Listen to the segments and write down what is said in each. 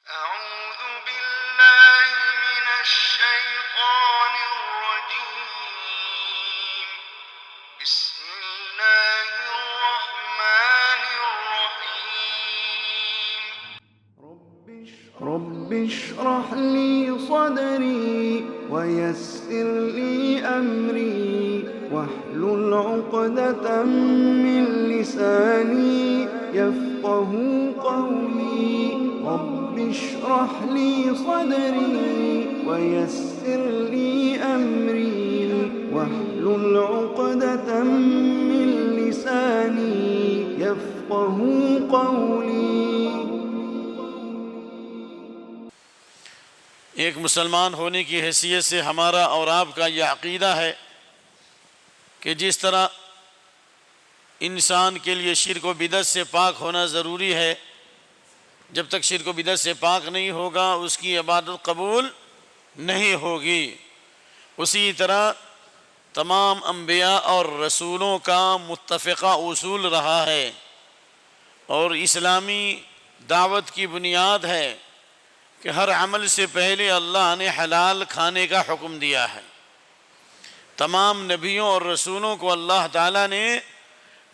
أعوذ بالله من الشيطان الرجيم. بسم الله الرحمن الرحيم. رب اشرح لي صدري ويسر لي أمري واحلل عقدة من لساني يفقه قولي. رب اشرح لي صدري ويسر لي أمري واحلل عقدة من لساني يفقه قولي. ایک مسلمان ہونے کی حیثیت سے ہمارا اور آپ کا یہ عقیدہ ہے کہ جس طرح انسان کے لیے شرک و بدعت سے پاک ہونا ضروری ہے، جب تک شرک و بدعت سے پاک نہیں ہوگا اس کی عبادت قبول نہیں ہوگی۔ اسی طرح تمام انبیاء اور رسولوں کا متفقہ اصول رہا ہے اور اسلامی دعوت کی بنیاد ہے کہ ہر عمل سے پہلے اللہ نے حلال کھانے کا حکم دیا ہے۔ تمام نبیوں اور رسولوں کو اللہ تعالیٰ نے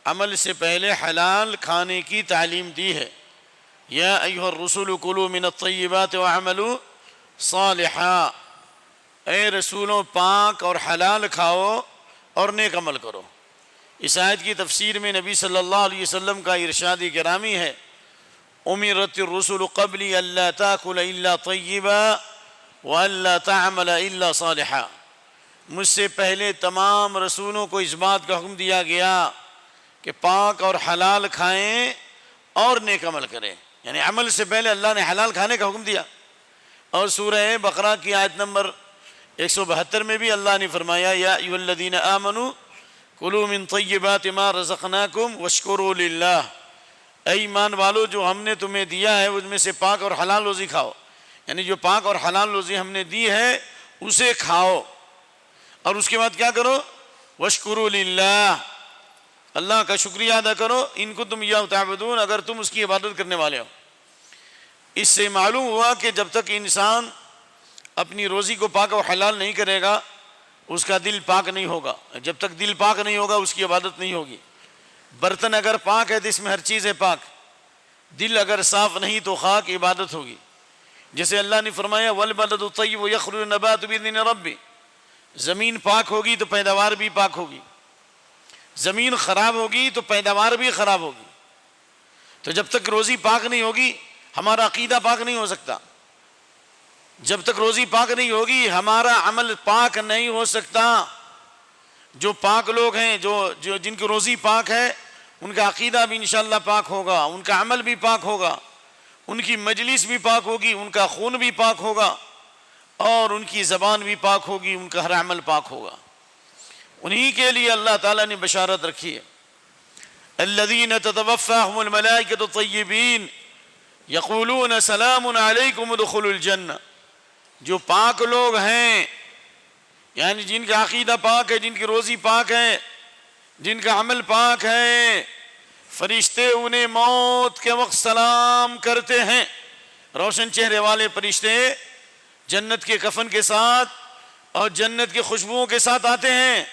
عمل سے پہلے حلال کھانے کی تعلیم دی ہے۔ یا ایھا الرسول کلوا من الطیبات واعملوا صالحا، اے رسولوں پاک اور حلال کھاؤ اور نیک عمل کرو۔ اس آیت کی تفسیر میں نبی صلی اللہ علیہ وسلم کا ارشاد گرامی ہے، امرت الرسل قبلی الا تاکل الا طیبا والا تعمل الا صالحا، مجھ سے پہلے تمام رسولوں کو اس بات کا حکم دیا گیا کہ پاک اور حلال کھائیں اور نیک عمل کریں، یعنی عمل سے پہلے اللہ نے حلال کھانے کا حکم دیا۔ اور سورہ بقرہ کی آیت نمبر 172 میں بھی اللہ نے فرمایا، یا ایھا الذین آمنوا کلوا من طیبات ما رزقناکم واشکروا للہ، اے ایمان والو جو ہم نے تمہیں دیا ہے اس میں سے پاک اور حلال روزی کھاؤ، یعنی جو پاک اور حلال روزی ہم نے دی ہے اسے کھاؤ، اور اس کے بعد کیا کرو؟ واشکروا للہ، اللہ کا شکریہ ادا کرو، ان کنتم ایاہ تعبدون، اگر تم اس کی عبادت کرنے والے ہو۔ اس سے معلوم ہوا کہ جب تک انسان اپنی روزی کو پاک اور حلال نہیں کرے گا اس کا دل پاک نہیں ہوگا، جب تک دل پاک نہیں ہوگا اس کی عبادت نہیں ہوگی۔ برتن اگر پاک ہے تو اس میں ہر چیز ہے پاک، دل اگر صاف نہیں تو خاک عبادت ہوگی۔ جیسے اللہ نے فرمایا والبلد الطیب یخرج النبات باذن ربہ، زمین پاک ہوگی تو پیداوار بھی پاک ہوگی، زمین خراب ہوگی تو پیداوار بھی خراب ہوگی۔ تو جب تک روزی پاک نہیں ہوگی ہمارا عقیدہ پاک نہیں ہو سکتا، جب تک روزی پاک نہیں ہوگی ہمارا عمل پاک نہیں ہو سکتا۔ جو پاک لوگ ہیں جو جن کی روزی پاک ہے ان کا عقیدہ بھی انشاءاللہ پاک ہوگا، ان کا عمل بھی پاک ہوگا، ان کی مجلس بھی پاک ہوگی، ان کا خون بھی پاک ہوگا، اور ان کی زبان بھی پاک ہوگی، ان کا ہر عمل پاک ہوگا۔ انہی کے لیے اللہ تعالیٰ نے بشارت رکھی ہے، الذین تتوفاہم الملائکۃ طیبین یقولون سلام علیکم ادخلوا الجنہ، جو پاک لوگ ہیں یعنی جن کا عقیدہ پاک ہے، جن کی روزی پاک ہے، جن کا عمل پاک ہے، فرشتے انہیں موت کے وقت سلام کرتے ہیں۔ روشن چہرے والے فرشتے جنت کے کفن کے ساتھ اور جنت کی خوشبوؤں کے ساتھ آتے ہیں۔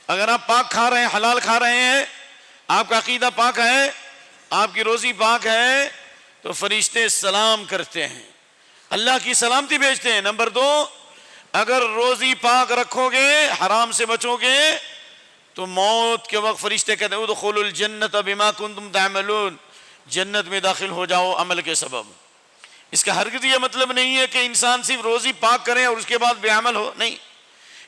اگر آپ پاک کھا رہے ہیں، حلال کھا رہے ہیں، آپ کا عقیدہ پاک ہے، آپ کی روزی پاک ہے، تو فرشتے سلام کرتے ہیں، اللہ کی سلامتی بھیجتے ہیں۔ نمبر 2، اگر روزی پاک رکھو گے، حرام سے بچو گے، تو موت کے وقت فرشتے کہتے ہیں ادخلوا الجنۃ بما کنتم تعملون، جنت میں داخل ہو جاؤ عمل کے سبب۔ اس کا ہرگز یہ مطلب نہیں ہے کہ انسان صرف روزی پاک کرے اور اس کے بعد بے عمل ہو، نہیں،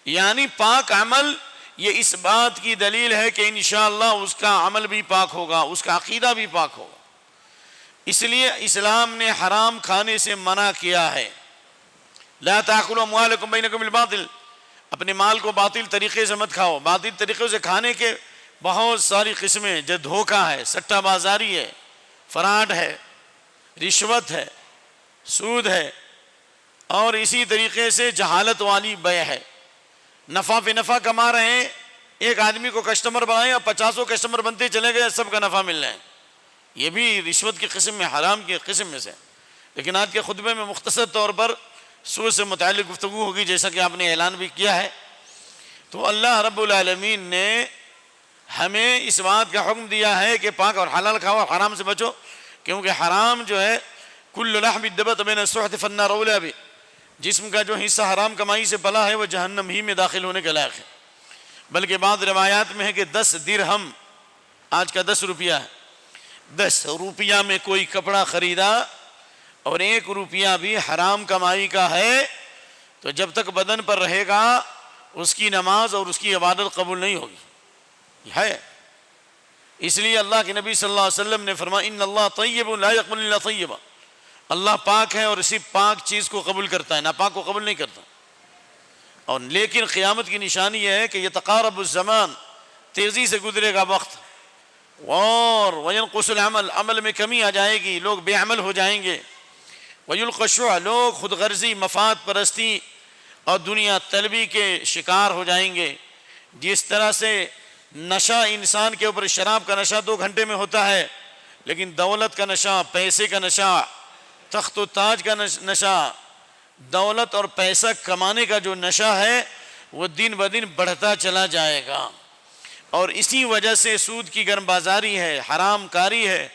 یعنی پاک عمل یہ اس بات کی دلیل ہے کہ انشاءاللہ اس کا عمل بھی پاک ہوگا، اس کا عقیدہ بھی پاک ہوگا۔ اس لیے اسلام نے حرام کھانے سے منع کیا ہے، لا تاکلوا اموالکم بینکم بالباطل، اپنے مال کو باطل طریقے سے مت کھاؤ۔ باطل طریقے سے کھانے کے بہت ساری قسمیں، جو دھوکہ ہے، سٹہ بازاری ہے، فراڈ ہے، رشوت ہے، سود ہے، اور اسی طریقے سے جہالت والی بیع ہے۔ نفع پہ نفع کما رہے ہیں، ایک آدمی کو کسٹمر بنائیں اور 50 کسٹمر بنتے چلے گئے، سب کا نفع مل رہا ہے، یہ بھی رشوت کی قسم میں، حرام کی قسم میں سے۔ لیکن آج کے خطبے میں مختصر طور پر سود سے متعلق گفتگو ہوگی، جیسا کہ آپ نے اعلان بھی کیا ہے۔ تو اللہ رب العالمین نے ہمیں اس بات کا حکم دیا ہے کہ پاک اور حلال کھاؤ اور حرام سے بچو، کیونکہ حرام جو ہے کل لحم دبت بین السحت فالنار اولی بہ، جسم کا جو حصہ حرام کمائی سے پلا ہے وہ جہنم ہی میں داخل ہونے کے لائق ہے۔ بلکہ بعض روایات میں ہے کہ 10 درہم، آج کا 10 روپیہ ہے، 10 روپیہ میں کوئی کپڑا خریدا اور 1 روپیہ بھی حرام کمائی کا ہے تو جب تک بدن پر رہے گا اس کی نماز اور اس کی عبادت قبول نہیں ہوگی ہے۔ اس لیے اللہ کے نبی صلی اللہ علیہ وسلم نے فرمایا ان اللہ طیب لا یقبل الا طیبا، اللہ پاک ہے اور اسی پاک چیز کو قبول کرتا ہے، ناپاک کو قبول نہیں کرتا۔ اور لیکن قیامت کی نشانی یہ ہے کہ یتقارب الزمان، تیزی سے گزرے گا وقت، اور وینقص العمل، عمل میں کمی آ جائے گی، لوگ بے عمل ہو جائیں گے، ویلقی الشح، لوگ خود غرضی، مفاد پرستی اور دنیا طلبی کے شکار ہو جائیں گے۔ جس طرح سے نشہ انسان کے اوپر، شراب کا نشہ 2 گھنٹے میں ہوتا ہے، لیکن دولت کا نشہ، پیسے کا نشہ، تخت و تاج کا نشہ، دولت اور پیسہ کمانے کا جو نشہ ہے وہ دن بدن بڑھتا چلا جائے گا۔ اور اسی وجہ سے سود کی گرم بازاری ہے، حرام کاری ہے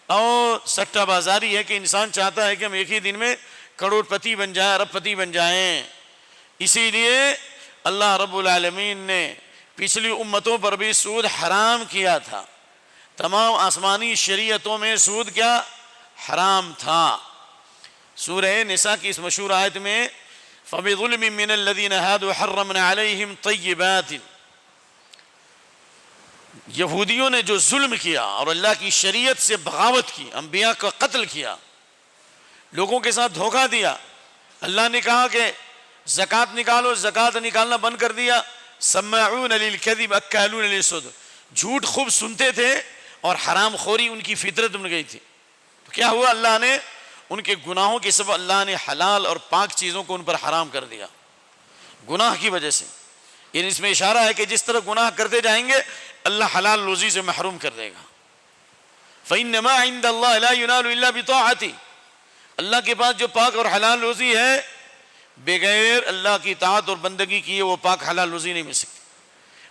اور سٹہ بازاری ہے کہ انسان چاہتا ہے کہ ہم ایک ہی دن میں کروڑ پتی بن جائیں، ارب پتی بن جائیں۔ اسی لیے اللہ رب العالمین نے پچھلی امتوں پر بھی سود حرام کیا تھا، تمام آسمانی شریعتوں میں سود کیا حرام تھا۔ سورہ نساء کی اس مشہور آیت میں فَبِظُلْمٍ مِّنَ الَّذِينَ هَادُوا حَرَّمْنَا عَلَيْهِمْ طَيِّبَاتٍ، یہودیوں نے جو ظلم کیا اور اللہ کی شریعت سے بغاوت کی، انبیاء کا قتل کیا، لوگوں کے ساتھ دھوکہ دیا، اللہ نے کہا کہ زکوٰۃ نکالو، زکوٰۃ نکالنا بند کر دیا۔ سماعون للکذب اکالون للسحت، جھوٹ خوب سنتے تھے اور حرام خوری ان کی فطرت بن گئی تھی۔ تو کیا ہوا، اللہ نے ان کے گناہوں کے سبب اللہ نے حلال اور پاک چیزوں کو ان پر حرام کر دیا گناہ کی وجہ سے۔ یعنی اس میں اشارہ ہے کہ جس طرح گناہ کرتے جائیں گے اللہ حلال روزی سے محروم کر دے گا۔ فَإِنَّمَا عِندَ اللَّهِ لَا يُنَالُ إِلَّا بِطَاعَتِهِ، اللہ کے پاس جو پاک اور حلال روزی ہے بغیر اللہ کی اطاعت اور بندگی کیے وہ پاک حلال روزی نہیں مل سکتی۔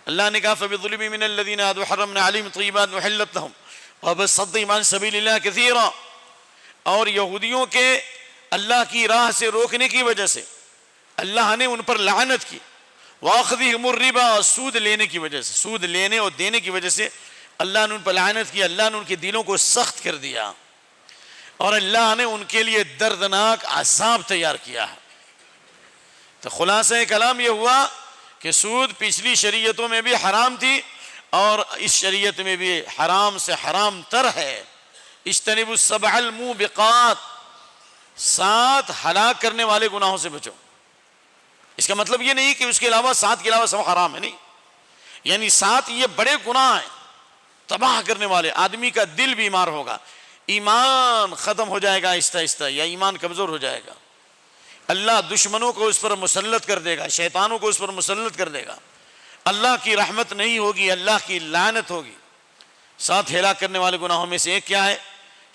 اللہ نے کہا فَبِظُلْمٍ مِّنَ الَّذِينَ هَادُوا حَرَّمْنَا عَلَيْهِمْ طَيِّبَاتٍ أُحِلَّتْ لَهُمْ وَبِصَدِّهِمْ عَن سَبِيلِ اللَّهِ كَثِيرًا، اور یہودیوں کے اللہ کی راہ سے روکنے کی وجہ سے اللہ نے ان پر لعنت کی۔ وَأَخْذِهِمُ الرِّبَا، سود لینے کی وجہ سے، سود لینے اور دینے کی وجہ سے اللہ نے ان پر لعنت کی، اللہ نے ان کے دلوں کو سخت کر دیا اور اللہ نے ان کے لیے دردناک عذاب تیار کیا ہے۔ تو خلاصہ کلام یہ ہوا کہ سود پچھلی شریعتوں میں بھی حرام تھی اور اس شریعت میں بھی حرام سے حرام تر ہے۔ اجتنبوا السبع الموبقات، 7 ہلاک کرنے والے گناہوں سے بچو۔ اس کا مطلب یہ نہیں کہ اس کے علاوہ 7 کے علاوہ سب حرام ہے، نہیں، یعنی 7 یہ بڑے گناہ ہیں تباہ کرنے والے۔ آدمی کا دل بیمار ہوگا، ایمان ختم ہو جائے گا آہستہ آہستہ، یا ایمان کمزور ہو جائے گا، اللہ دشمنوں کو اس پر مسلط کر دے گا، شیطانوں کو اس پر مسلط کر دے گا، اللہ کی رحمت نہیں ہوگی، اللہ کی لعنت ہوگی۔ 7 ہلاک کرنے والے گناہوں میں سے ایک کیا ہے؟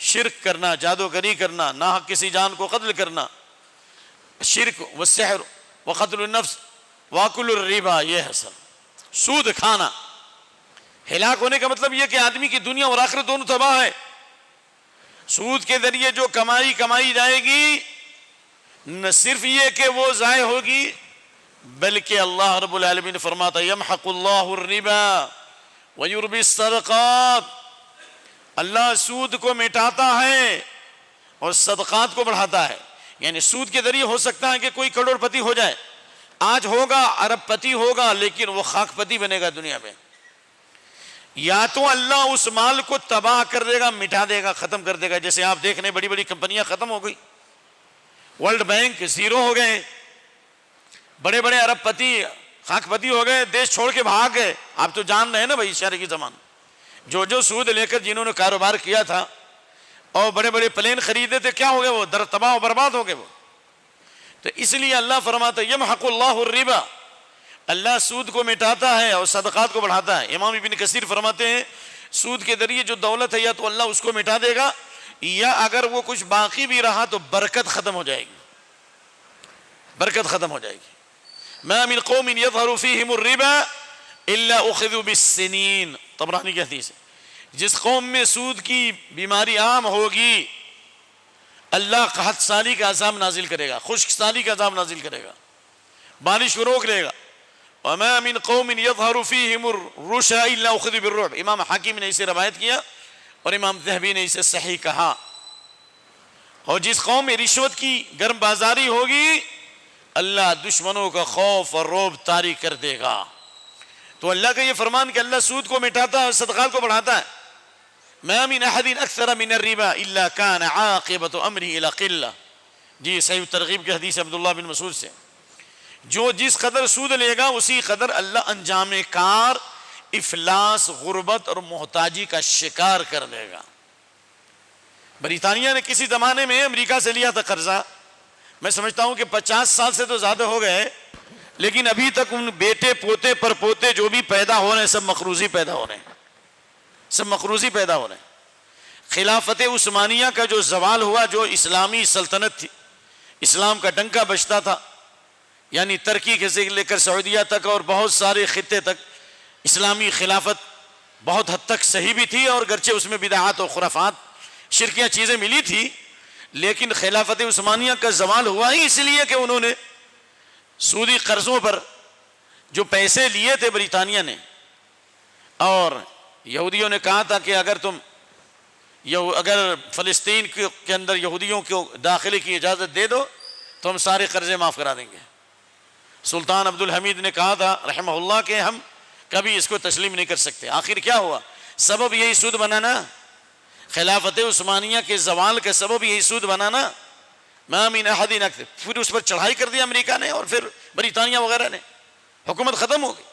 شرک کرنا، جادوگری کرنا، ناحق کسی جان کو قتل کرنا، شرک والسحر وقتل النفس واکل الربا، یہ ہے سب سود کھانا۔ ہلاک ہونے کا مطلب یہ کہ آدمی کی دنیا اور آخرت دونوں تباہ ہے۔ سود کے ذریعے جو کمائی جائے گی، نہ صرف یہ کہ وہ ضائع ہوگی بلکہ اللہ رب العالمین فرماتا یمحق اللہ الربا ویربی الصدقات، اللہ سود کو مٹاتا ہے اور صدقات کو بڑھاتا ہے۔ یعنی سود کے ذریعے ہو سکتا ہے کہ کوئی کروڑ پتی ہو جائے، آج ہوگا ارب پتی ہوگا لیکن وہ خاک پتی بنے گا دنیا میں، یا تو اللہ اس مال کو تباہ کر دے گا، مٹا دے گا، ختم کر دے گا۔ جیسے آپ دیکھ رہے ہیں بڑی بڑی کمپنیاں ختم ہو گئی، ورلڈ بینک زیرو ہو گئے، بڑے بڑے ارب پتی خاک پتی ہو گئے، دیش چھوڑ کے بھاگ گئے۔ آپ تو جان رہے ہیں نا بھائی شہر کی زمان، جو سود لے کر جنہوں نے کاروبار کیا تھا اور بڑے بڑے پلین خریدے تھے، کیا ہو گئے؟ وہ تباہ و برباد ہو گئے وہ۔ تو اس لیے اللہ فرماتا ہے یمحق اللہ الربا، اللہ سود کو مٹاتا ہے اور صدقات کو بڑھاتا ہے۔ امام ابن کثیر فرماتے ہیں سود کے ذریعے جو دولت ہے یا تو اللہ اس کو مٹا دے گا یا اگر وہ کچھ باقی بھی رہا تو برکت ختم ہو جائے گی، برکت ختم ہو جائے گی۔ ما من قوم يظهر فيهم الربا الا اخذوا بالسنين، طبرانی کی حدیث ہے۔ جس قوم میں سود کی بیماری عام ہوگی اللہ قحط سالی کا عذاب نازل کرے گا، خشک سالی کا عذاب نازل کرے گا، بارش کو روک لے گا۔ وما من قوم يظهر فيهم الرشا الا اخذوا بالرعب، امام حاکم نے اسے روایت کیا اور امام ذہبی نے اسے صحیح کہا۔ اور جس قوم میں رشوت کی گرم بازاری ہوگی اللہ دشمنوں کا خوف اور رعب طاری کر دے گا۔ تو اللہ کا یہ فرمان کہ اللہ سود کو مٹاتا ہے اور صدقات کو بڑھاتا ہے۔ ما من احد اکثر من الربا الا كان عاقبۃ امره الى قلہ، جی صحیح ترغیب کی حدیث عبداللہ بن مسعود سے، جو جس قدر سود لے گا اسی قدر اللہ انجام کار افلاس، غربت اور محتاجی کا شکار کر دے گا۔ برطانیہ نے کسی زمانے میں امریکہ سے لیا تھا قرضہ، میں سمجھتا ہوں کہ 50 سال سے تو زیادہ ہو گئے، لیکن ابھی تک ان بیٹے پوتے پر پوتے جو بھی پیدا ہو رہے ہیں سب مقروضی پیدا ہو رہے ہیں، سب مقروضی پیدا ہو رہے ہیں۔ خلافت عثمانیہ کا جو زوال ہوا، جو اسلامی سلطنت تھی، اسلام کا ڈنکا بجتا تھا، یعنی ترکی سے لے کر سعودیہ تک اور بہت سارے خطے تک اسلامی خلافت بہت حد تک صحیح بھی تھی، اور گرچہ اس میں بدعات اور خرافات شرکیاں چیزیں ملی تھی، لیکن خلافت عثمانیہ کا زوال ہوا ہی اس لیے کہ انہوں نے سودی قرضوں پر جو پیسے لیے تھے برطانیہ نے، اور یہودیوں نے کہا تھا کہ اگر فلسطین کے اندر یہودیوں کو داخلے کی اجازت دے دو تو ہم سارے قرضے معاف کرا دیں گے۔ سلطان عبد الحمید نے کہا تھا رحمہ اللہ کہ ہم کبھی اس کو تسلیم نہیں کر سکتے۔ آخر کیا ہوا؟ سبب یہی سود بنانا، خلافت عثمانیہ کے زوال کا سبب یہی سود بنانا۔ ما من احد اکثر، پھر اس پر چڑھائی کر دیا امریکہ نے اور پھر برطانیہ وغیرہ نے، حکومت ختم ہو گئی۔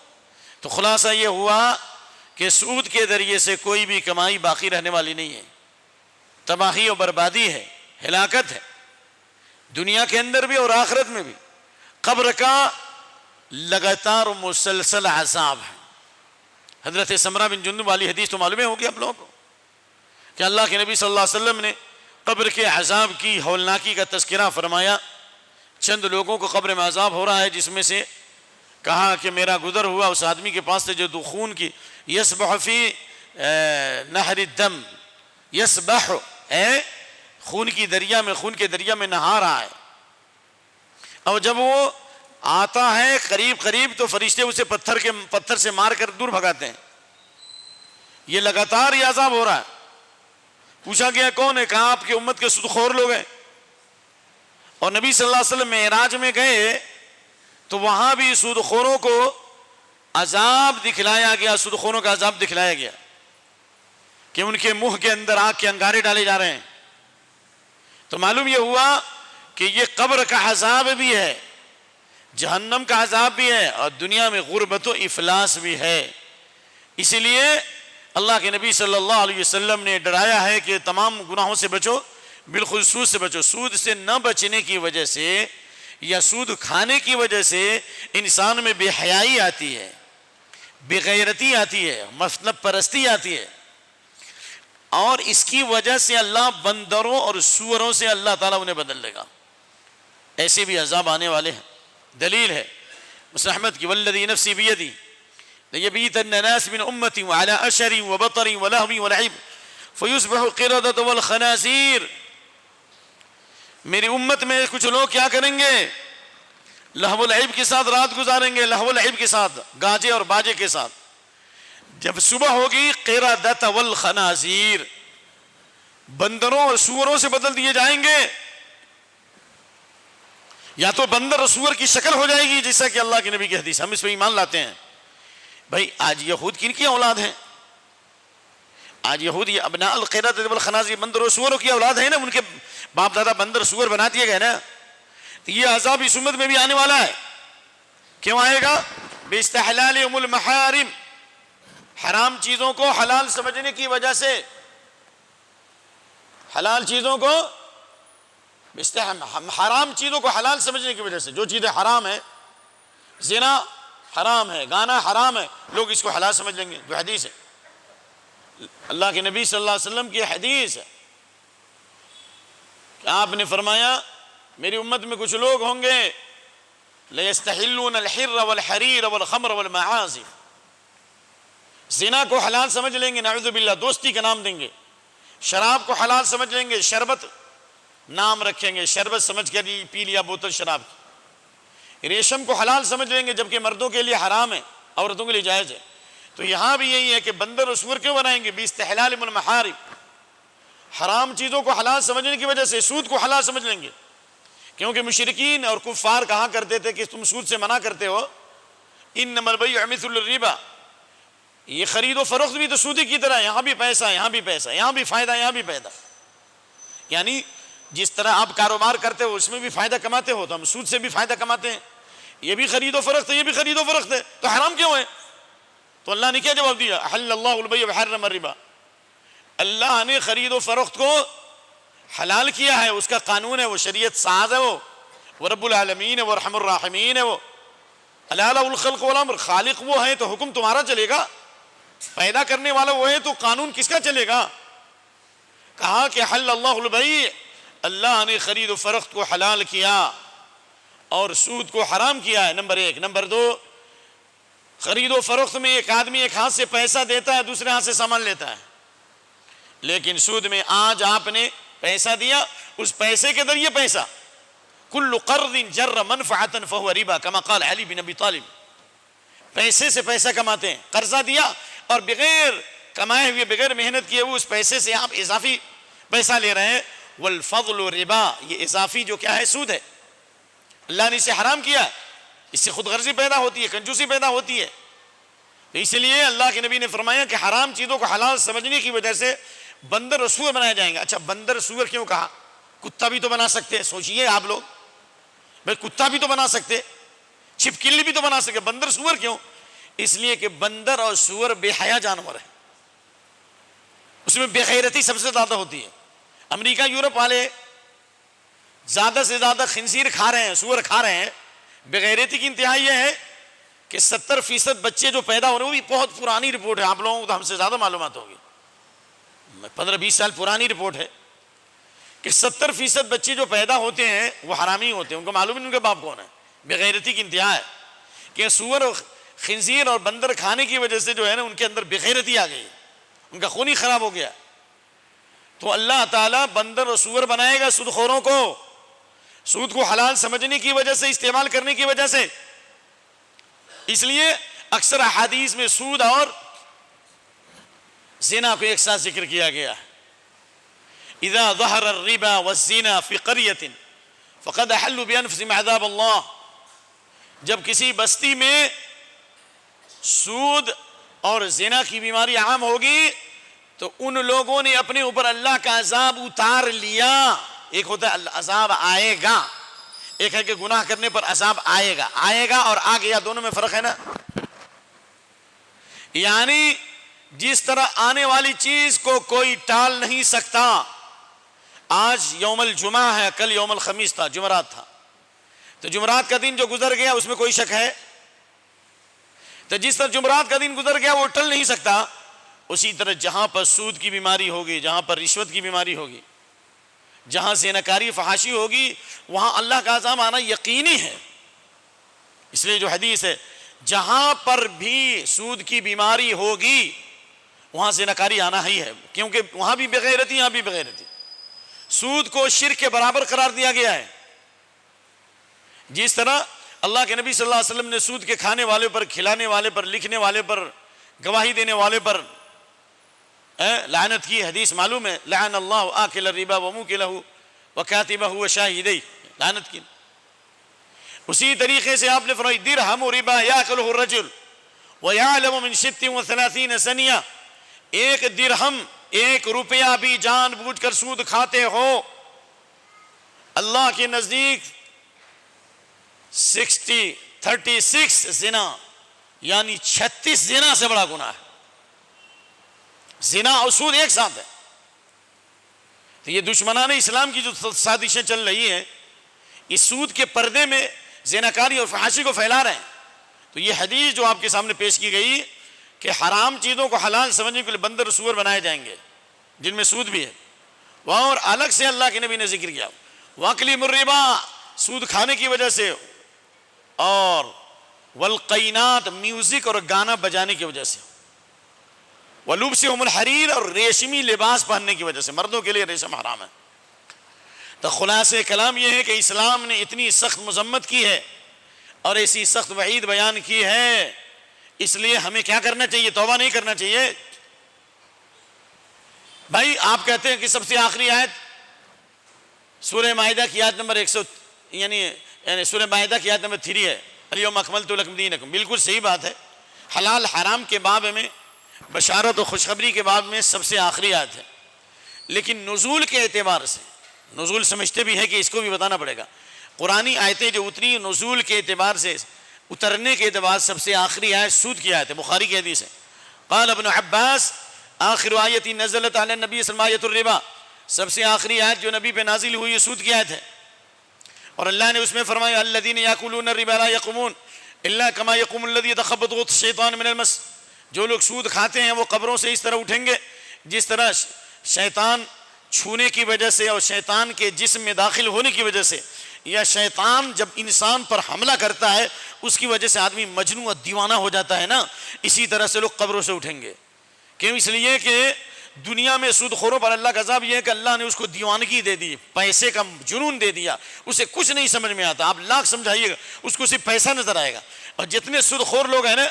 تو خلاصہ یہ ہوا کہ سود کے ذریعے سے کوئی بھی کمائی باقی رہنے والی نہیں ہے، تباہی اور بربادی ہے، ہلاکت ہے، دنیا کے اندر بھی اور آخرت میں بھی۔ قبر کا لگاتار مسلسل عذاب ہے۔ حضرت سمرہ بن جندب والی حدیث تو معلوم ہوگی آپ لوگوں کو کہ اللہ کے نبی صلی اللہ علیہ وسلم نے قبر کے عذاب کی ہولناکی کا تذکرہ فرمایا۔ چند لوگوں کو قبر میں عذاب ہو رہا ہے، جس میں سے کہا کہ میرا گزر ہوا اس آدمی کے پاس سے جو خون کی یسبح فی نہر الدم، یسبح ہے خون کی دریا میں، خون کے دریا میں نہا رہا ہے، اور جب وہ آتا ہے قریب قریب تو فرشتے اسے پتھر سے مار کر دور بھگاتے ہیں۔ یہ لگاتار یہ عذاب ہو رہا ہے۔ پوچھا گیا کون ہے؟ کہا آپ کی امت کے سودخور لوگ ہیں۔ اور نبی صلی اللہ علیہ وسلم معراج میں گئے تو وہاں بھی سودخوروں کو عذاب دکھلایا گیا، سودخوروں کا عذاب دکھلایا گیا کہ ان کے منہ کے اندر آگ کے انگارے ڈالے جا رہے ہیں۔ تو معلوم یہ ہوا کہ یہ قبر کا عذاب بھی ہے، جہنم کا عذاب بھی ہے، اور دنیا میں غربت و افلاس بھی ہے۔ اسی لیے اللہ کے نبی صلی اللہ علیہ وسلم نے ڈرایا ہے کہ تمام گناہوں سے بچو، بالخصوص سود سے بچو۔ سود سے نہ بچنے کی وجہ سے یا سود کھانے کی وجہ سے انسان میں بے حیائی آتی ہے، بے غیرتی آتی ہے، مطلب پرستی آتی ہے، اور اس کی وجہ سے اللہ بندروں اور سوروں سے اللہ تعالیٰ انہیں بدل لے گا۔ ایسے بھی عذاب آنے والے ہیں۔ دلیل ہے مسلم احمد کی والذی نفسی بیدی لیبیتن ناس من امتی وعلی اشر وبطر ولہو ولعب فیصبح قردۃ والخنازیر۔ میری امت میں کچھ لوگ کیا کریں گے؟ لہو العب کے ساتھ رات گزاریں گے، لہو العب کے ساتھ، گاجے اور باجے کے ساتھ۔ جب صبح ہوگی قردۃ والخنازیر، بندروں اور سوروں سے بدل دیے جائیں گے۔ یا تو بندر اور سور کی شکل ہو جائے گی جیسا کہ اللہ کے نبی کی حدیث، ہم اس پہ ایمان لاتے ہیں۔ بھائی آج یہود کن کی اولاد ہیں؟ آج یہود یہ ابناء القردۃ والخنازیر، بندر اور سوروں کی اولاد ہے نا، ان کے باپ دادا بندر سور بنا دیے گئے نا۔ تو یہ عذاب اس امت میں بھی آنے والا ہے۔ کیوں آئے گا؟ باستحلالہم المحارم، حرام چیزوں کو حلال سمجھنے کی وجہ سے، حلال چیزوں کو حرام چیزوں کو حلال سمجھنے کی وجہ سے۔ جو چیزیں حرام ہیں، زنا حرام ہے، گانا حرام ہے، لوگ اس کو حلال سمجھ لیں گے۔ جو حدیث ہے اللہ کے نبی صلی اللہ علیہ وسلم کی حدیث ہے کہ آپ نے فرمایا میری امت میں کچھ لوگ ہوں گے لَيَسْتَحِلُّونَ الْحِرَّ وَالْحَرِيرَ وَالْخَمْرَ وَالْمَعَازِفَ، زنا کو حلال سمجھ لیں گے، نعوذ باللہ دوستی کا نام دیں گے، شراب کو حلال سمجھ لیں گے، شربت نام رکھیں گے، شربت سمجھ کر پی لیا بوتل شراب کی، ریشم کو حلال سمجھ لیں گے جبکہ مردوں کے لیے حرام ہے، عورتوں کے لیے جائز ہے۔ تو یہاں بھی یہی ہے کہ بندر اور سور کیوں بنائیں گے؟ باستحلال من المحارم، حرام چیزوں کو حلال سمجھنے کی وجہ سے سود کو حلال سمجھ لیں گے، کیونکہ مشرکین اور کفار کہا کرتے تھے کہ تم سود سے منع کرتے ہو، انما البیع مثل الربا، یہ خرید و فروخت بھی تو سودی کی طرح، یہاں بھی پیسہ یہاں بھی پیسہ، یہاں بھی فائدہ یہاں بھی فائدہ، یعنی جس طرح آپ کاروبار کرتے ہو اس میں بھی فائدہ کماتے ہو تو ہم سود سے بھی فائدہ کماتے ہیں، یہ بھی خرید و فروخت ہے یہ بھی خرید و فروخت ہے، تو حرام کیوں ہے؟ تو اللہ نے کیا جواب دیا؟ احل اللہ البیع وحرم الربا، اللہ نے خرید و فروخت کو حلال کیا ہے، اس کا قانون ہے، وہ شریعت ساز ہے، وہ رب العالمین ہے، وہ ارحم الراحمین ہے، وہ الا له الخلق والامر، خالق وہ ہے تو حکم تمہارا چلے گا، پیدا کرنے والا وہ ہے تو قانون کس کا چلے گا؟ کہا کہ حل اللہ البیع، اللہ نے خرید و فروخت کو حلال کیا اور سود کو حرام کیا ہے، نمبر ایک۔ نمبر دو، خرید و فروخت میں ایک آدمی ایک ہاتھ سے پیسہ دیتا ہے دوسرے ہاتھ سے سامان لیتا ہے، لیکن سود میں آج آپ نے پیسہ دیا، اس پیسے کے ذریعے پیسہ، کل قرض جر منفعة فهو ربا كما قال علی بن ابی طالب، پیسے سے پیسہ کماتے ہیں، قرضہ دیا اور بغیر کمائے ہوئے بغیر محنت کیے ہوئے اس پیسے سے آپ اضافی پیسہ لے رہے ہیں، والفضل ربا، یہ اضافی جو کیا ہے سود ہے، اللہ نے اسے حرام کیا ہے، اس سے خود غرضی پیدا ہوتی ہے، کنجوسی پیدا ہوتی ہے، تو اس لیے اللہ کے نبی نے فرمایا کہ حرام چیزوں کو حلال سمجھنے کی وجہ سے بندر اور سور بنائے جائیں گے۔ اچھا بندر سور کیوں کہا؟ کتا بھی تو بنا سکتے ہیں، سوچئے آپ لوگ، بھائی کتا بھی تو بنا سکتے، چھپکلی بھی تو بنا سکتے، بندر سور کیوں؟ اس لیے کہ بندر اور سور بے حیا جانور ہے، اس میں بے غیرتی سب سے زیادہ ہوتی ہے۔ امریکہ یورپ والے زیادہ سے زیادہ خنزیر کھا رہے ہیں، سور کھا رہے ہیں، بے غیرتی کی انتہا یہ ہے کہ 70% بچے جو پیدا ہو رہے ہیں، وہ بھی بہت پرانی رپورٹ ہے، آپ لوگوں کو تو ہم سے زیادہ معلومات ہوگی، 15-20 سال پرانی رپورٹ ہے کہ 70% بچے جو پیدا ہوتے ہیں وہ حرامی ہوتے ہیں، ان کو معلوم نہیں ان کے باپ کون ہے، بے غیرتی کی انتہا ہے کہ سور اور خنزیر اور بندر کھانے کی وجہ سے جو ہے نا ان کے اندر بے غیرتی آ گئی، ان کا خون ہی خراب ہو گیا۔ تو اللہ تعالیٰ بندر اور سور بنائے گا سود خوروں کو، سود کو حلال سمجھنے کی وجہ سے، استعمال کرنے کی وجہ سے۔ اس لیے اکثر احادیث میں سود اور زنا کو ایک ساتھ ذکر کیا گیا ہے۔ اذا ظہر الربا والزنا فی قریۃ فقد احلوا بانفسهم عذاب اللہ، جب کسی بستی میں سود اور زنا کی بیماری عام ہوگی تو ان لوگوں نے اپنے اوپر اللہ کا عذاب اتار لیا۔ ایک ہوتا ہے عذاب آئے گا، ایک ہے کہ گناہ کرنے پر عذاب آئے گا، آئے گا اور آ گیا دونوں میں فرق ہے نا، یعنی جس طرح آنے والی چیز کو کوئی ٹال نہیں سکتا۔ آج یوم الجمعہ ہے، کل یوم الخمیس تھا، جمعرات تھا، تو جمعرات کا دن جو گزر گیا اس میں کوئی شک ہے؟ تو جس طرح جمعرات کا دن گزر گیا وہ ٹل نہیں سکتا، اسی طرح جہاں پر سود کی بیماری ہوگی، جہاں پر رشوت کی بیماری ہوگی، جہاں زناکاری فحاشی ہوگی، وہاں اللہ کا عذاب آنا یقینی ہے۔ اس لیے جو حدیث ہے جہاں پر بھی سود کی بیماری ہوگی وہاں زناکاری آنا ہی ہے، کیونکہ وہاں بھی بغیرتی یہاں بھی بغیرتی۔ سود کو شرک کے برابر قرار دیا گیا ہے، جس طرح اللہ کے نبی صلی اللہ علیہ وسلم نے سود کے کھانے والے پر، کھلانے والے پر، لکھنے والے پر، گواہی دینے والے پر لعنت کی، حدیث معلوم ہے، لعن اللہ آکل الربا وموکلہ وکاتبہ وشاہدیہ، لعنت کی۔ اسی طریقے سے آپ نے فرمایا درہم ربا یاکلہ الرجل ویعلم من 36 سنیہ، ایک درہم، ایک روپیہ بھی جان بوجھ کر سود کھاتے ہو، اللہ کے نزدیک 36 زنا یعنی 36 زنا سے بڑا گناہ ہے، زنا اور سود ایک ساتھ ہے۔ تو یہ دشمنان اسلام کی جو سازشیں چل رہی ہیں، اس سود کے پردے میں زناکاری اور فحاشی کو پھیلا رہے ہیں۔ تو یہ حدیث جو آپ کے سامنے پیش کی گئی کہ حرام چیزوں کو حلال سمجھنے کے لیے بندر اور سور بنائے جائیں گے جن میں سود بھی ہے، وہاں اور الگ سے اللہ کے نبی نے ذکر کیا، واکلیم الربا، سود کھانے کی وجہ سے، اور والقینات، میوزک اور گانا بجانے کی وجہ سے، ولبسہم الحریر، اور ریشمی لباس پہننے کی وجہ سے، مردوں کے لیے ریشم حرام ہے۔ تو خلاصہ کلام یہ ہے کہ اسلام نے اتنی سخت مذمت کی ہے اور ایسی سخت وعید بیان کی ہے، اس لیے ہمیں کیا کرنا چاہیے؟ توبہ نہیں کرنا چاہیے۔ بھائی آپ کہتے ہیں کہ سب سے آخری آیت سورہ مائدہ کی آیت نمبر 100 یعنی سورہ مائدہ کی آیت نمبر 3 ہے، الیوم اکملت لکم دینکم، بالکل صحیح بات ہے، حلال حرام کے باب میں، بشارت و خوشخبری کے باب میں سب سے آخری آیت ہے، لیکن نزول کے اعتبار سے، نزول سمجھتے بھی ہے کہ اس کو بھی بتانا پڑے گا، قرآنی آیتیں جو اتری نزول کے اعتبار سے، اترنے کے اعتبار سب سے آخری آیت سود کی آیت ہے، بخاری کی حدیث ہے۔ قال ابن عباس آخر آیت نزلت علی النبی صلی اللہ علیہ وسلم آیت الربا، سب سے آخری آیت جو نبی پہ نازل ہوئی یہ سود کی آیت ہے، اور اللہ نے اس میں فرمایا الذین یاکلون الربا لا یقومون الا کما یقوم الذی یتخبطہ الشیطان من المس، جو لوگ سود کھاتے ہیں وہ قبروں سے اس طرح اٹھیں گے جس طرح شیطان چھونے کی وجہ سے اور شیطان کے جسم میں داخل ہونے کی وجہ سے، یا شیطان جب انسان پر حملہ کرتا ہے اس کی وجہ سے آدمی مجنون اور دیوانہ ہو جاتا ہے نا، اسی طرح سے لوگ قبروں سے اٹھیں گے۔ کیوں؟ اس لیے کہ دنیا میں سود خوروں پر اللہ کا عذاب یہ ہے کہ اللہ نے اس کو دیوانگی دے دی، پیسے کا جنون دے دیا، اسے کچھ نہیں سمجھ میں آتا، آپ لاکھ سمجھائیے گا اس کو صرف پیسہ نظر آئے گا۔ اور جتنے سود خور لوگ ہیں نا،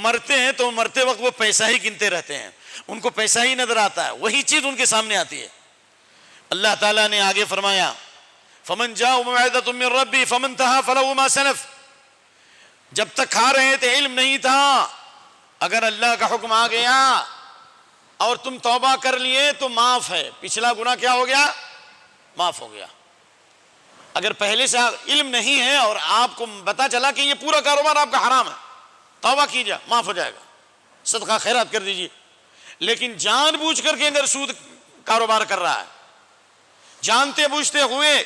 مرتے ہیں تو مرتے وقت وہ پیسہ ہی گنتے رہتے ہیں، ان کو پیسہ ہی نظر آتا ہے، وہی چیز ان کے سامنے آتی ہے۔ اللہ تعالیٰ نے آگے فرمایا فمن جاء موعظۃ من ربی فمن انتہى فلہ ما سلف، جب تک کھا رہے تھے علم نہیں تھا، اگر اللہ کا حکم آ گیا اور تم توبہ کر لیے تو معاف ہے، پچھلا گناہ کیا ہو گیا؟ معاف ہو گیا۔ اگر پہلے سے علم نہیں ہے اور آپ کو پتا چلا کہ یہ پورا کاروبار آپ کا حرام ہے، توبہ کیجیے، معاف ہو جائے گا، صدقہ خیرات کر دیجیے۔ لیکن جان بوجھ کر کے اگر سود کاروبار کر رہا ہے، جانتے بوجھتے ہوئے،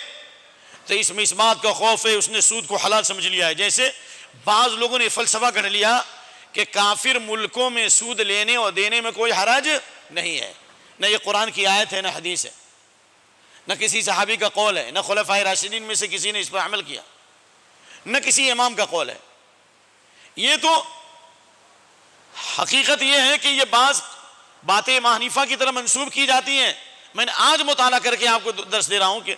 تو اس میں اس بات کا خوف ہے اس نے سود کو حلال سمجھ لیا ہے۔ جیسے بعض لوگوں نے فلسفہ کر لیا کہ کافر ملکوں میں سود لینے اور دینے میں کوئی حرج نہیں ہے، نہ یہ قرآن کی آیت ہے نہ حدیث ہے، نہ کسی صحابی کا قول ہے، نہ خلفائے راشدین میں سے کسی نے اس پر عمل کیا، نہ کسی امام کا قول ہے۔ یہ تو حقیقت یہ ہے کہ یہ بعض باتیں امام حنیفہ کی طرح منسوب کی جاتی ہیں۔ میں نے آج مطالعہ کر کے آپ کو درس دے رہا ہوں کہ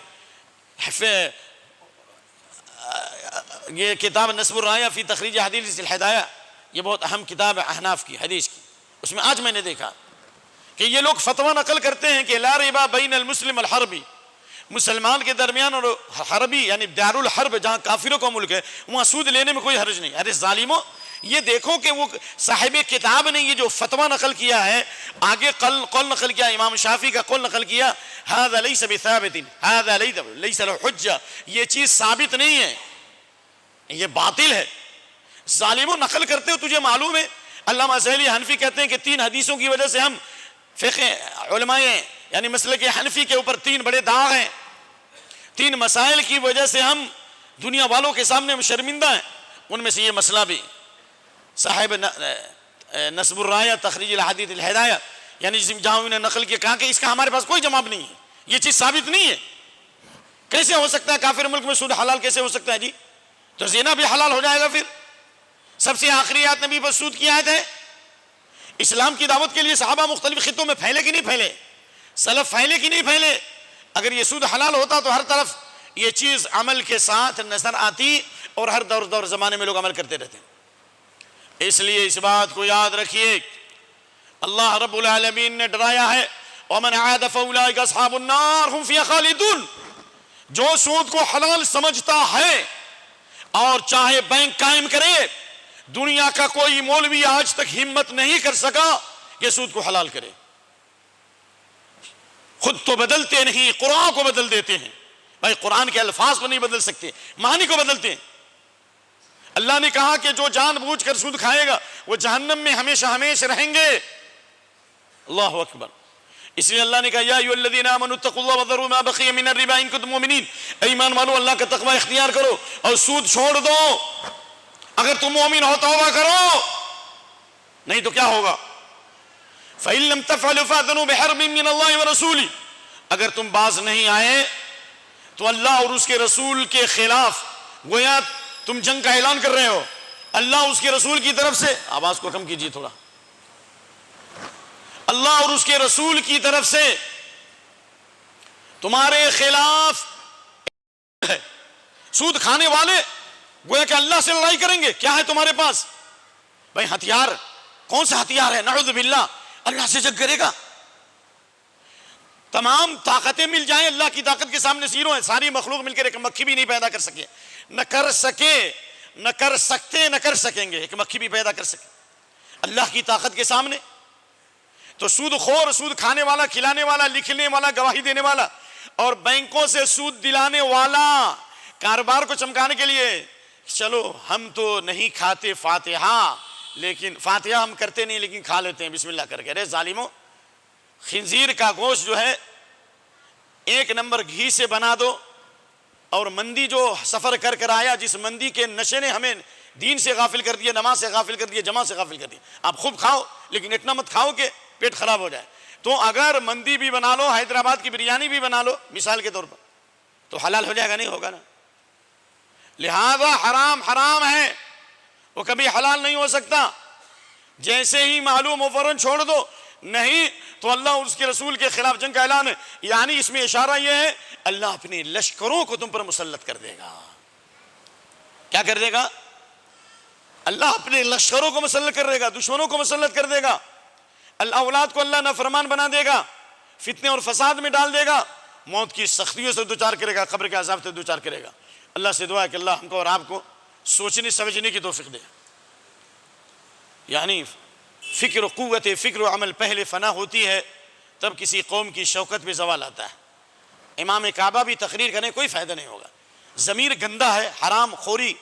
یہ کتاب نصب الرایہ فی تخریج حدیث الہدایہ، یہ بہت اہم کتاب ہے احناف کی حدیث کی، اس میں آج میں نے دیکھا کہ یہ لوگ فتویٰ نقل کرتے ہیں کہ لا ربا بین المسلم الحربی، مسلمان کے درمیان اور حربی یعنی دار الحرب جہاں کافروں کا ملک ہے وہاں سود لینے میں کوئی حرج نہیں۔ ارے ظالموں، یہ دیکھو کہ وہ صاحب کتاب نے یہ جو فتویٰ نقل کیا ہے، آگے قول نقل کیا، امام شافعی کا قول نقل کیا، ھذا لیس بثابت ھذا لیس له حجہ، یہ چیز ثابت نہیں ہے، یہ باطل ہے۔ ظالموں، نقل کرتے ہو، تجھے معلوم ہے علامہ ذیلی حنفی کہتے ہیں کہ 3 حدیثوں کی وجہ سے ہم فقہ علماء یعنی مسلک حنفی کے اوپر 3 بڑے داغ ہیں، 3 مسائل کی وجہ سے ہم دنیا والوں کے سامنے ہم شرمندہ ہیں، ان میں سے یہ مسئلہ بھی۔ صاحب نصب الرایہ تخریج الحدیث الہدایہ یعنی جہاں انہوں نے نقل کیا، کہا کہ اس کا ہمارے پاس کوئی جواب نہیں ہے، یہ چیز ثابت نہیں ہے، کیسے ہو سکتا ہے کافر ملک میں سود حلال کیسے ہو سکتا ہے جی؟ تو زنا بھی حلال ہو جائے گا پھر؟ سب سے آخری آیت نبی پر سود کی آیت ہے۔ اسلام کی دعوت کے لیے صحابہ مختلف خطوں میں پھیلے کہ نہیں پھیلے؟ سلف پھیلے کہ نہیں پھیلے؟ اگر یہ سود حلال ہوتا تو ہر طرف یہ چیز عمل کے ساتھ نظر آتی اور ہر دور زمانے میں لوگ عمل کرتے رہتے۔ اس لیے اس بات کو یاد رکھیے، اللہ رب العالمین نے ڈرایا ہے وَمَنْ عَادَ فَأُولَٰئِكَ أَصْحَابُ النَّارِ هُمْ فِيهَا خَالِدُونَ، جو سود کو حلال سمجھتا ہے اور چاہے بینک قائم کرے، دنیا کا کوئی مولوی آج تک ہمت نہیں کر سکا کہ سود کو حلال کرے۔ خود تو بدلتے نہیں، قرآن کو بدل دیتے ہیں۔ بھائی قرآن کے الفاظ کو نہیں بدل سکتے، معنی کو بدلتے ہیں۔ اللہ نے کہا کہ جو جان بوجھ کر سود کھائے گا وہ جہنم میں ہمیشہ ہمیشہ رہیں گے۔ اللہ اکبر۔ اس لیے اللہ نے کہا یا ایھا الذین آمنوا اتقوا اللہ وذروا ما بقی من الربا ان کنتم مؤمنین، اے ایمان والو اللہ کا تقوی اختیار کرو اور سود چھوڑ دو، اگر تم مومن ہو توبہ کرو، نہیں تو کیا ہوگا؟ فَإِن لَمْ تَفْعَلُوا فَأْذَنُوا بِحَرْبٍ مِّنَ اللَّهِ وَرَسُولِهِ، اگر تم باز نہیں آئے تو اللہ اور اس کے رسول کے خلاف گویا تم جنگ کا اعلان کر رہے ہو. اللہ اس کے رسول کی طرف سے، آواز کو کم کیجیے تھوڑا، اللہ اور اس کے رسول کی طرف سے تمہارے خلاف ہے. سود کھانے والے گویا کہ اللہ سے لڑائی کریں گے. کیا ہے تمہارے پاس؟ بھائی ہتھیار. کون سا ہتھیار ہے؟ نعوذ باللہ اللہ سے جنگ کرے گا. تمام طاقتیں مل جائیں اللہ کی طاقت کے سامنے زیرو ہیں. ساری مخلوق مل کر ایک مکھی بھی نہیں پیدا کر سکے، نہ کر سکے، نہ کر سکتے، نہ کر سکیں گے. ایک مکھی بھی پیدا کر سکے اللہ کی طاقت کے سامنے. تو سود خور، سود کھانے والا، کھلانے والا، لکھنے والا، گواہی دینے والا اور بینکوں سے سود دلانے والا، کاروبار کو چمکانے کے لیے چلو ہم تو نہیں کھاتے فاتحہ، لیکن فاتحہ ہم کرتے نہیں لیکن کھا لیتے ہیں بسم اللہ کر کے. ارے ظالموں، خنزیر کا گوشت جو ہے 1 نمبر گھی سے بنا دو، اور مندی جو سفر کر کر آیا، جس مندی کے نشے نے ہمیں دین سے غافل کر دیا، نماز سے غافل کر دیا، جماعت سے غافل کر دیا. آپ خوب کھاؤ لیکن اتنا مت کھاؤ کہ پیٹ خراب ہو جائے. تو اگر مندی بھی بنا لو، حیدرآباد کی بریانی بھی بنا لو مثال کے طور پر، تو حلال ہو جائے گا؟ نہیں ہوگا نا. لہذا حرام حرام ہے، وہ کبھی حلال نہیں ہو سکتا. جیسے ہی معلوم ہو فوراً چھوڑ دو، نہیں تو اللہ اور اس کے رسول کے خلاف جنگ کا اعلان ہے. یعنی اس میں اشارہ یہ ہے اللہ اپنے لشکروں کو تم پر مسلط کر دے گا. کیا کر دے گا؟ اللہ اپنے لشکروں کو مسلط کر دے گا، دشمنوں کو مسلط کر دے گا. اللہ اولاد کو اللہ نافرمان بنا دے گا، فتنے اور فساد میں ڈال دے گا، موت کی سختیوں سے دوچار کرے گا، قبر کے عذاب سے دوچار کرے گا. اللہ سے دعا ہے کہ اللہ ہم کو اور آپ کو سوچنے سمجھنے کی توفیق دے. یعنی فکر و قوت فکر و عمل پہلے فنا ہوتی ہے، تب کسی قوم کی شوکت میں زوال آتا ہے. امام کعبہ بھی تقریر کرنے کوئی فائدہ نہیں ہوگا. ضمیر گندا ہے، حرام خوری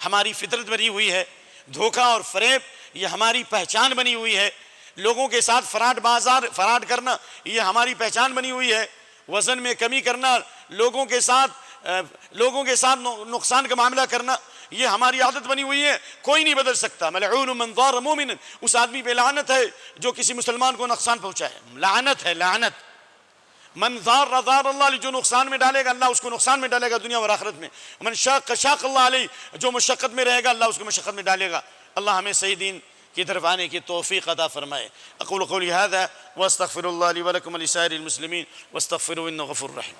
ہماری فطرت بنی ہوئی ہے، دھوکہ اور فریب یہ ہماری پہچان بنی ہوئی ہے، لوگوں کے ساتھ فراڈ کرنا یہ ہماری پہچان بنی ہوئی ہے، وزن میں کمی کرنا، لوگوں کے ساتھ نقصان کا معاملہ کرنا یہ ہماری عادت بنی ہوئی ہے. کوئی نہیں بدل سکتا. ملعون من ضار مومن، اس آدمی پہ لعنت ہے جو کسی مسلمان کو نقصان پہنچائے. لعنت ہے، لعنت. من ضار اللہ، جو نقصان میں ڈالے گا اللہ اس کو نقصان میں ڈالے گا دنیا اور آخرت میں. من شاق اللہ علیہ، جو مشقت میں رہے گا اللہ اس کو مشقت میں ڈالے گا. اللہ ہمیں صحیح دین کی طرف آنے کی توفیق عطا فرمائے. اقول قولی هذا واستغفر الله لي ولكم ولسائر المسلمين واستغفروه انه غفور رحيم.